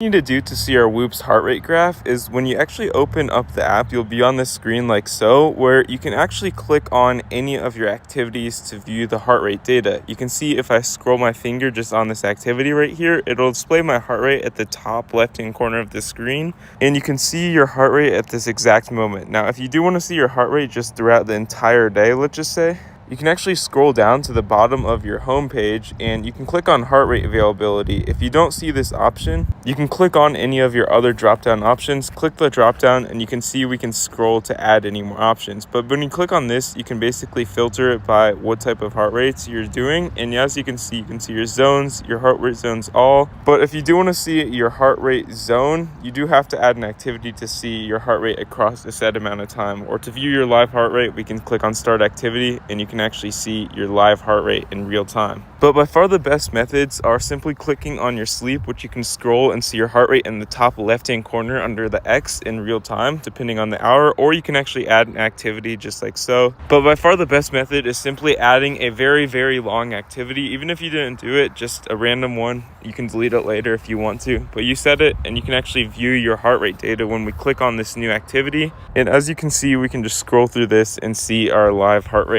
Need to do to see our Whoop's heart rate graph is when you actually open up the app, you'll be on this screen like so, where you can actually click on any of your activities to view the heart rate data. You can see if I scroll my finger just on this activity right here, it'll display my heart rate at the top left-hand corner of the screen, and you can see your heart rate at this exact moment. Now, if you do want to see your heart rate just throughout the entire day, let's just say, you can actually scroll down to the bottom of your home page and you can click on heart rate availability. If you don't see this option, you can click on any of your other drop-down options, click the drop-down, and you can see we can scroll to add any more options. But when you click on this, you can basically filter it by what type of heart rates you're doing. And as you can see your zones, your heart rate zones all. But if you do want to see your heart rate zone, you do have to add an activity to see your heart rate across a set amount of time. Or to view your live heart rate, we can click on start activity and you can actually see your live heart rate in real time. But by far the best methods are simply clicking on your sleep, which you can scroll and see your heart rate in the top left-hand corner under the X in real time, depending on the hour, or you can actually add an activity just like so. But by far the best method is simply adding a very, very long activity. Even if you didn't do it, just a random one, you can delete it later if you want to, but you set it and you can actually view your heart rate data when we click on this new activity. And as you can see, we can just scroll through this and see our live heart rate.